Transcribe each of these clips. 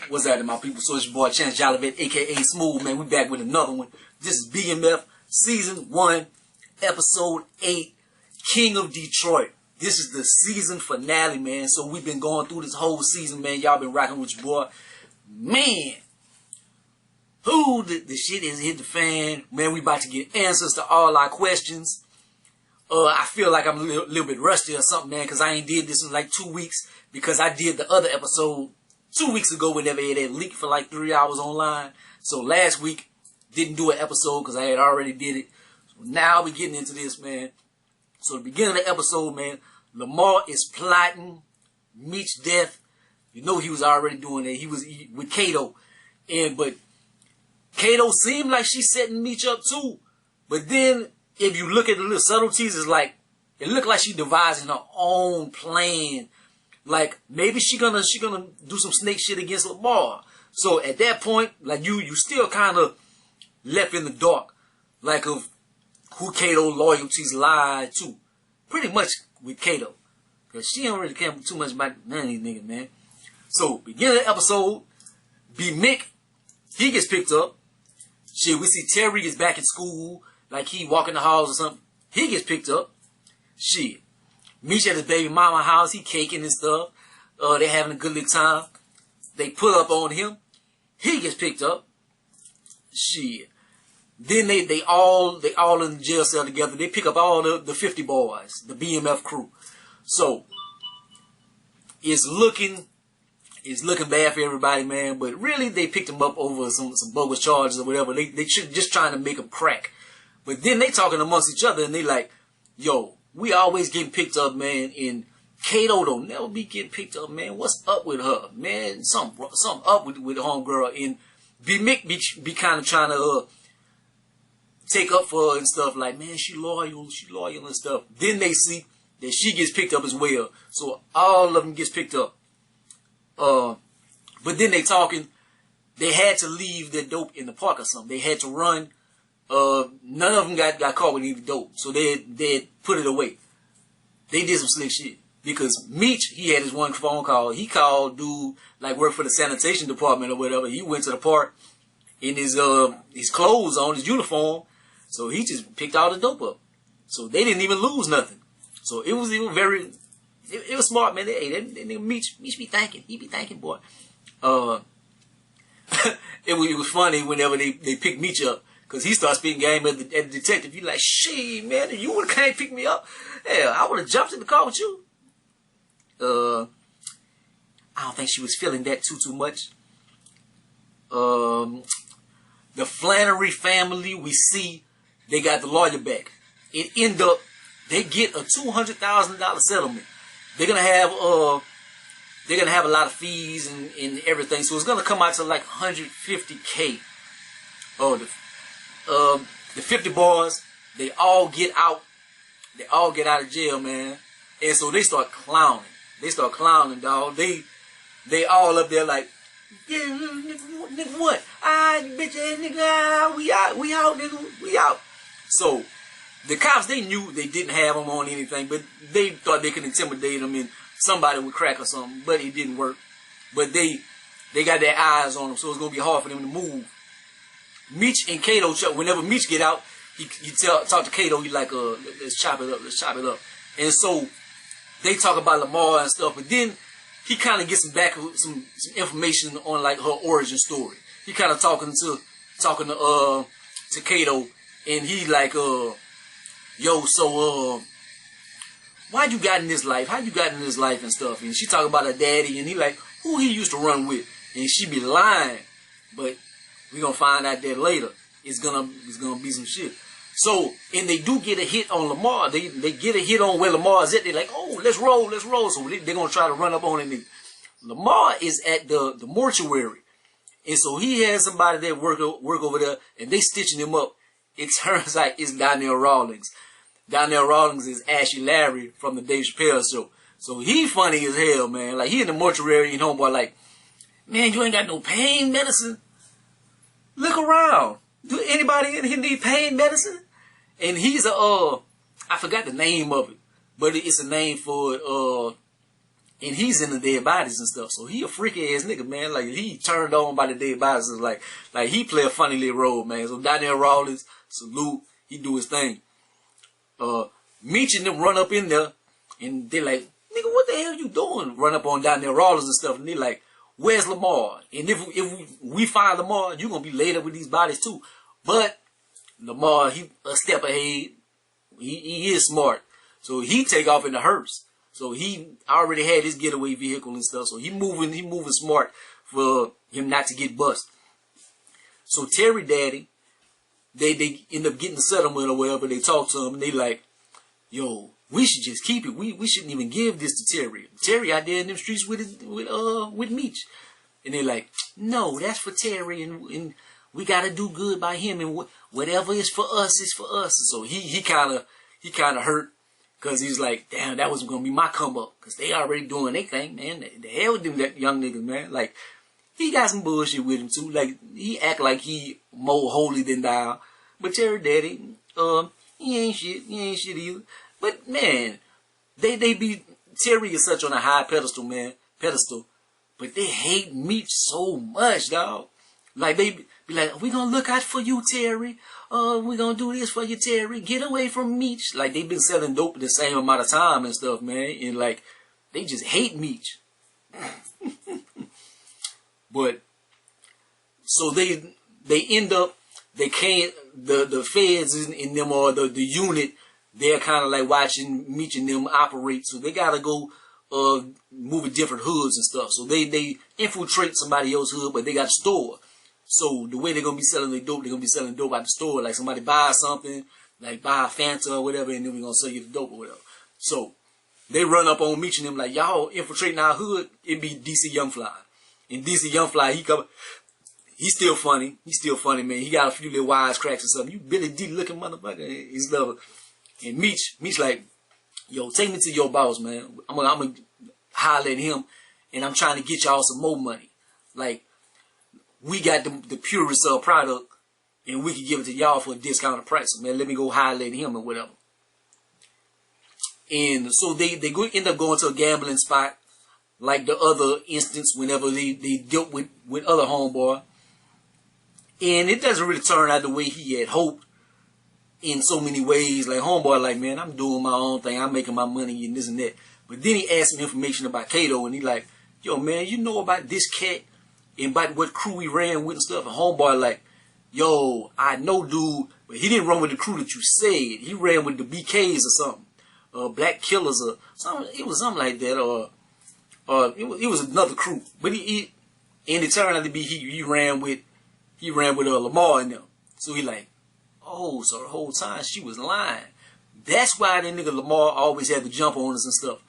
What's that, my people? So it's your boy ChanceJolivette, aka Smooth, man. We back with another one. This is BMF Season 1, Episode 8, King of Detroit. This is the season finale, man. So we've been going through this whole season, man. Y'all been rocking with your boy. Man, the shit has hit the fan. Man, we about to get answers to all our questions. I feel like I'm a little bit rusty or something, man, because I ain't did this in like 2 weeks, because I did the other episode 2 weeks ago whenever it had leaked for like 3 hours online. So last week, didn't do an episode because I had already did it. So now we getting into this, man. So the beginning of the episode, man, Lamar is plotting Meech's death. You know he was already doing that. He was with Kato. But Kato seemed like she's setting Meech up too. But then if you look at the little subtleties, it's like it looked like she devising her own plan. Like maybe she gonna do some snake shit against Lamar. So at that point, like you still kind of left in the dark, like of who Kato's loyalties lie to. Pretty much with Kato, cause she don't really care too much about none of these niggas, man. So beginning of the episode, BMF, he gets picked up. Shit, we see Terry is back in school, like he walking the halls or something. He gets picked up. Shit. Meech at his baby mama house, he caking and stuff. They having a good little time. They pull up on him. He gets picked up. Shit. Then they all in the jail cell together. They pick up all the 50 boys, the BMF crew. So it's looking bad for everybody, man. But really, they picked him up over some bogus charges or whatever. They just trying to make him crack. But then they talking amongst each other and they like, yo, we always getting picked up, man, and Kato don't never be getting picked up, man. What's up with her, man? Something up with the homegirl. And BMF be kind of trying to take up for her and stuff, like, man, she loyal and stuff. Then they see that she gets picked up as well. So all of them gets picked up. But then they talking, they had to leave their dope in the park or something. They had to run. None of them got caught with any dope, so they put it away. They did some slick shit because Meech, he had his one phone call. He called dude like worked for the sanitation department or whatever. He went to the park in his clothes on, his uniform, so he just picked all the dope up. So they didn't even lose nothing. So it was smart, man. That nigga Meech be thinking. He be thinking, boy. It was funny whenever they picked Meech up. Because he starts speaking game at the detective. He's like, shit, man, if you would have came pick me up, hell, I would have jumped in the car with you. I don't think she was feeling that too much. The Flannery family, we see they got the lawyer back. It end up, they get a $200,000 settlement. They're gonna have a lot of fees and everything. So it's gonna come out to like $150K. The 50 boys, they all get out. They all get out of jail, man. And so they start clowning. They start clowning, dog. They all up there like, yeah, nigga, what? Bitch ass nigga, we out, nigga, we out. So the cops, they knew they didn't have them on anything, but they thought they could intimidate them and somebody would crack or something, but it didn't work. But they got their eyes on them, so it's gonna be hard for them to move. Meech and Kato, whenever Meech get out, he talk to Kato. He like, let's chop it up. And so they talk about Lamar and stuff. But then he kind of gets some information on like her origin story. He kind of talking to Kato, and he like, yo, so why you got in this life? How you got in this life and stuff? And she talk about her daddy, and he like, who he used to run with, and she be lying, but we're going to find out that later. It's gonna be some shit. So, and they do get a hit on Lamar. They get a hit on where Lamar is at. They're like, oh, let's roll. So they're going to try to run up on him. Lamar is at the mortuary. And so he has somebody that work over there, and they stitching him up. It turns out it's Donnell Rawlings. Donnell Rawlings is Ashy Larry from the Dave Chappelle show. So he funny as hell, man. Like, he in the mortuary, and homeboy like, man, you ain't got no pain medicine? Look around. Do anybody in here need pain medicine? And he's I forgot the name of it, but it's a name for And he's in the dead bodies and stuff. So he a freaky ass nigga, man. Like, he turned on by the dead bodies. Like he play a funny little role, man. So Donnell Rawlings, salute, he do his thing. Meech and them run up in there, and they like, nigga, what the hell you doing? Run up on Donnell Rawlings and stuff, and they like, where's Lamar? And if we find Lamar, you gonna be laid up with these bodies too. But Lamar, he a step ahead. He is smart, so he take off in the hearse. So he already had his getaway vehicle and stuff. So he moving smart for him not to get bust. So Terry Daddy, they end up getting the settlement or whatever. They talk to him and they like, yo, we should just keep it. We shouldn't even give this to Terry. Terry out there in them streets with Meech. And they like, no, that's for Terry, and we gotta do good by him, and whatever is for us is for us. So he kind of hurt. Because he's like, damn, that was going to be my come up. Because they already doing their thing, man. The hell with them that young niggas, man. Like, he got some bullshit with him, too. Like, he act like he more holy than thou. But Terry Daddy, he ain't shit. He ain't shit either. But, man, they be, Terry is such on a high pedestal, man. But they hate Meech so much, dog. Like, they be like, we going to look out for you, Terry. We're going to do this for you, Terry. Get away from Meech. Like, they've been selling dope the same amount of time and stuff, man. And, like, they just hate Meech. But, so they end up, they can't, the feds in them, or the unit, they're kind of like watching Meech and them operate. So they got to go move in different hoods and stuff. So they infiltrate somebody else's hood, but they got a store. So the way they're going to be selling the dope, they're going to be selling dope at the store. Like somebody buys something, like buy a Fanta or whatever, and then we're going to sell you the dope or whatever. So they run up on Meech and them like, y'all infiltrating our hood. It be DC Young Fly. And DC Young Fly, he's still funny. He's still funny, man. He got a few little wisecracks or something. You Billy D looking motherfucker. He's love. And Meech like, yo, take me to your boss, man. I'm gonna holler at him, and I'm trying to get y'all some more money. Like, we got the purest product, and we can give it to y'all for a discounted price. So, man, let me go holler at him or whatever. And so they end up going to a gambling spot, like the other instance whenever they dealt with other homeboy. And it doesn't really turn out the way he had hoped in so many ways. Like, homeboy like, man, I'm doing my own thing. I'm making my money and this and that. But then he asked some information about Kato, and he like, yo, man, you know about this cat and about what crew we ran with and stuff? And homeboy like, yo, I know, dude, but he didn't run with the crew that you said. He ran with the BKs or something. Black Killers or something. It was something like that. Or it was another crew. But and it turned out to be he ran with Lamar and them. So he like, oh, so the whole time she was lying. That's why that nigga Lamar always had to jump on us and stuff.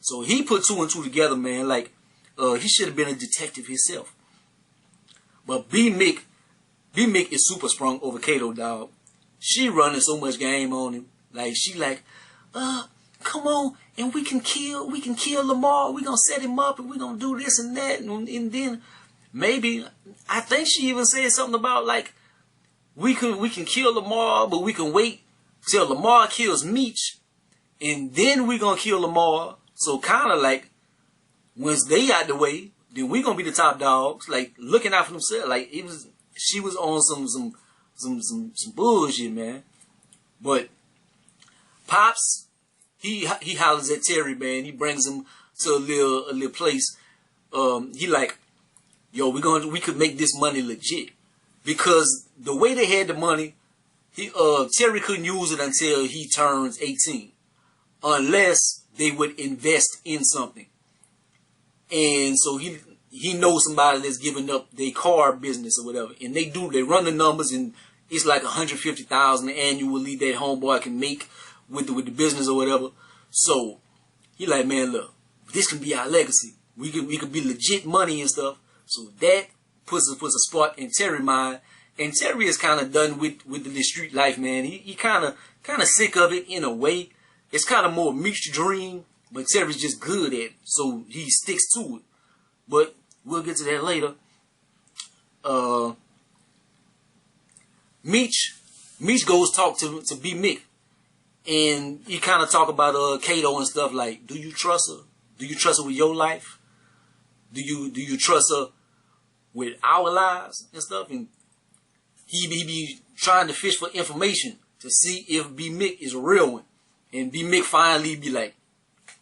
So he put two and two together, man. Like, he should have been a detective himself. But BMF is super sprung over Kato, dog. She running so much game on him. Like, she like, come on, and we can kill Lamar. We gonna set him up, and we gonna do this and that, and then maybe I think she even said something about like we can kill Lamar, but we can wait till Lamar kills Meech, and then we gonna kill Lamar. So kind of like once they out the way, then we gonna be the top dogs, like looking out for themselves. Like she was on some bullshit, man. But Pops, he hollers at Terry, man. He brings him to a little place. He like, yo, we could make this money legit, because the way they had the money, Terry couldn't use it until he turns 18, unless they would invest in something. And so he knows somebody that's giving up their car business or whatever, and they run the numbers, and it's like $150,000 annually that homeboy can make with the business or whatever. So he like, man, look, this can be our legacy. We could be legit money and stuff. So that puts a spark in Terry's mind. And Terry is kind of done with the street life, man. He kind of sick of it in a way. It's kind of more Meech's dream, but Terry's just good at it, so he sticks to it. But we'll get to that later. Meech goes talk to BMF, and he kind of talk about Kato and stuff like, do you trust her? Do you trust her with your life? Do you trust her with our lives and stuff? And he be trying to fish for information to see if B Mick is a real one. And B Mick finally be like,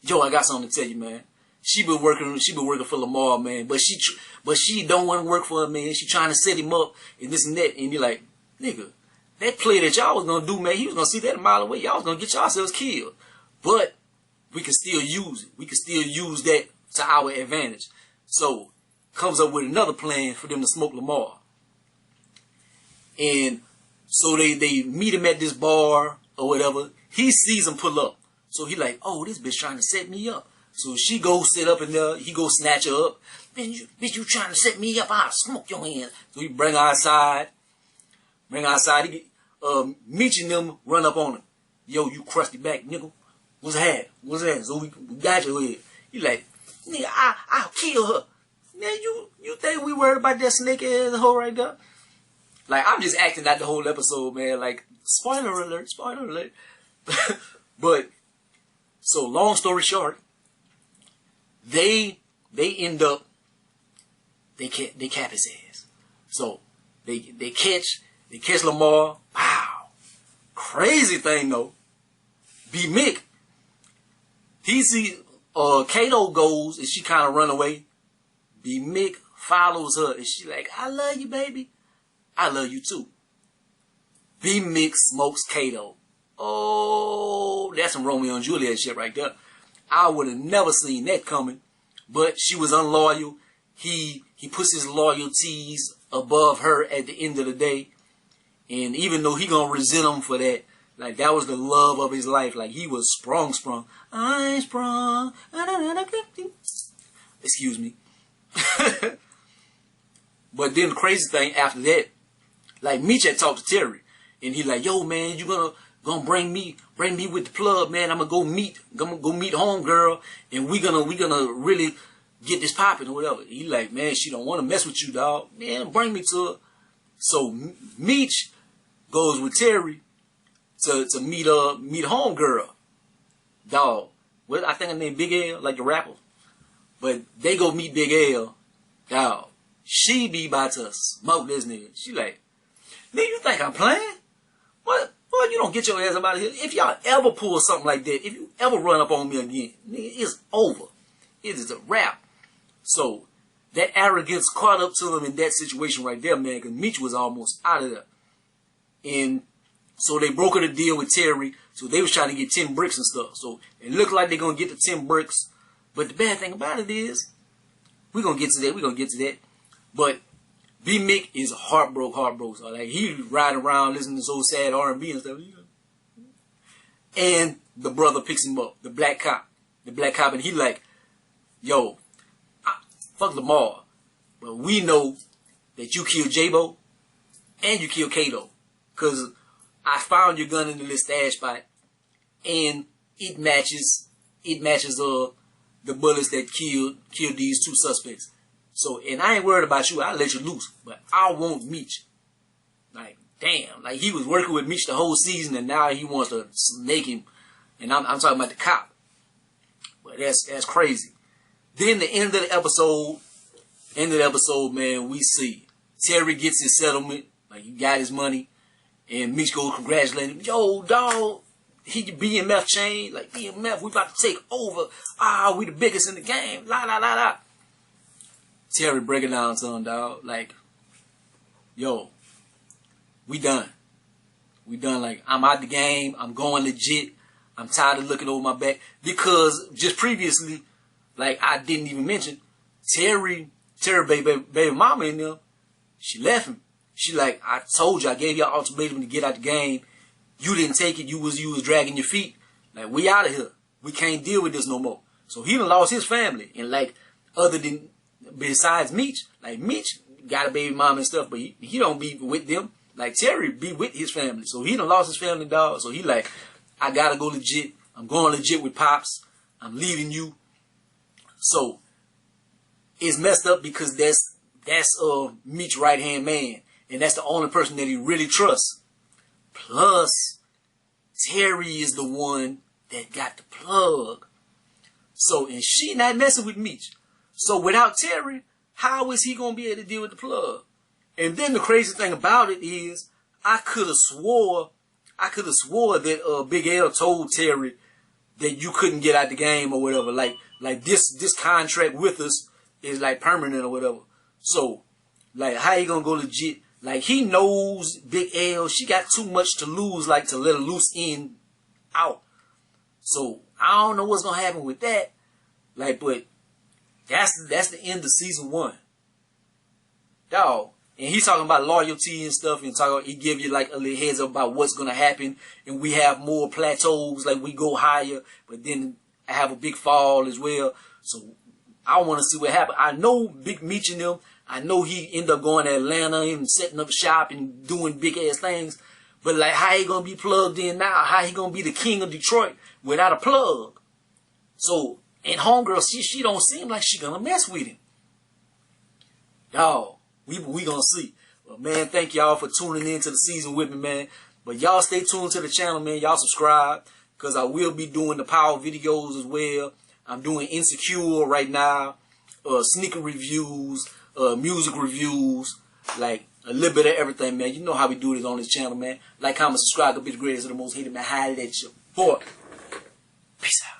yo, I got something to tell you, man. She been working for Lamar, man. But she don't want to work for him, man. She trying to set him up and this and that. And be like, nigga, that play that y'all was gonna do, man, he was gonna see that a mile away. Y'all was gonna get yourselves killed. But we can still use it. We can still use that to our advantage. So comes up with another plan for them to smoke Lamar. And so they meet him at this bar or whatever. He sees him pull up. So he like, oh, this bitch trying to set me up. So she goes sit up in there. He goes snatch her up. Bitch, you trying to set me up? I'll smoke your hand. So he bring her outside. He get, Meech and them run up on him. Yo, you crusty back nigga. What's that? So we got your head. He like, nigga, I'll kill her. Man, you think we worried about that snake ass hoe right there? Like, I'm just acting out the whole episode, man. Like, spoiler alert. But, so long story short, they end up, they cap his ass. So, they catch Lamar. Wow. Crazy thing, though. B Mick, he see, Kato goes and she kind of run away. B Mick follows her and she like, I love you, baby. I love you too. B Mick smokes Kato. Oh, that's some Romeo and Juliet shit right there. I would have never seen that coming. But she was unloyal. He puts his loyalties above her at the end of the day. And even though he gonna resent him for that, like that was the love of his life. Like he was sprung. I'm sprung. Excuse me. But then the crazy thing after that, like Meech had talked to Terry, and he like, yo man, you gonna bring me with the plug, man. I'm gonna go meet homegirl, and we gonna really get this popping or whatever. He like, man, she don't want to mess with you, dog. Man, bring me to her. So Meech goes with Terry to meet homegirl, dog. What I think her name Big L, like the rapper. But they go meet Big L, dog. She be about to smoke this nigga. She like, nigga, you think I'm playing? What? Well, you don't get your ass up out of here. If y'all ever pull something like that, if you ever run up on me again, nigga, it's over. It is a wrap. So, that arrogance caught up to him in that situation right there, man, because Meech was almost out of there. And so they brokered a deal with Terry, so they was trying to get 10 bricks and stuff. So, it looked like they're going to get the 10 bricks. But the bad thing about it is, we're going to get to that. But B Mick is heartbroken. So like he riding around listening to so sad R&B and stuff. And the brother picks him up, the black cop, and he like, yo, fuck Lamar, but we know that you killed J-Bo and you killed Kato, cause I found your gun in the little stash spot, and it matches the bullets that killed these two suspects. So, and I ain't worried about you. I'll let you loose. But I want Meech. Like, damn. Like, he was working with Meech the whole season, and now he wants to snake him. And I'm talking about the cop. But that's crazy. Then the end of the episode, man, we see Terry gets his settlement. Like, he got his money. And Meech goes congratulate him. Yo, dog. He BMF chain. Like, BMF, we about to take over. We the biggest in the game. La, la, la, la. Terry breaking down to him, dog. Like, yo, we done. Like, I'm out the game. I'm going legit. I'm tired of looking over my back. Because just previously, like, I didn't even mention, Terry baby mama in there, she left him. She like, I told you, I gave you an ultimatum to get out the game. You didn't take it. You was dragging your feet. Like, we out of here. We can't deal with this no more. So he done lost his family. And like, besides Meech, like Meech got a baby mom and stuff, but he don't be with them. Like Terry be with his family. So he done lost his family, dog. So he like, I gotta go legit. I'm going legit with Pops. I'm leaving you. So it's messed up because that's Meech's right hand man. And that's the only person that he really trusts. Plus, Terry is the one that got the plug. So, and she not messing with Meech. So without Terry, how is he going to be able to deal with the plug? And then the crazy thing about it is, I could have swore that Big L told Terry that you couldn't get out the game or whatever. Like this contract with us is like permanent or whatever. So, like, how you gonna go legit? Like, he knows Big L, she got too much to lose, like, to let her loose in, out. So, I don't know what's gonna happen with that. Like, but that's the end of season 1. Dog. And he's talking about loyalty and stuff, and he give you like a little heads up about what's gonna happen, and we have more plateaus, like we go higher, but then I have a big fall as well. So I want to see what happens. I know Big Meech and them. I know he ended up going to Atlanta and setting up shop and doing big ass things. But like, how he gonna be plugged in now? How he gonna be the king of Detroit without a plug? So, and homegirl, she don't seem like she gonna mess with him. Dog. We gonna see. But man, thank y'all for tuning in to the season with me, man. But y'all stay tuned to the channel, man. Y'all subscribe, because I will be doing the power videos as well. I'm doing Insecure right now, sneaker reviews, music reviews, like a little bit of everything, man. You know how we do this on this channel, man. Like, comment, subscribe, go be the greatest of the most hated, man. Holla at your boy. Peace out.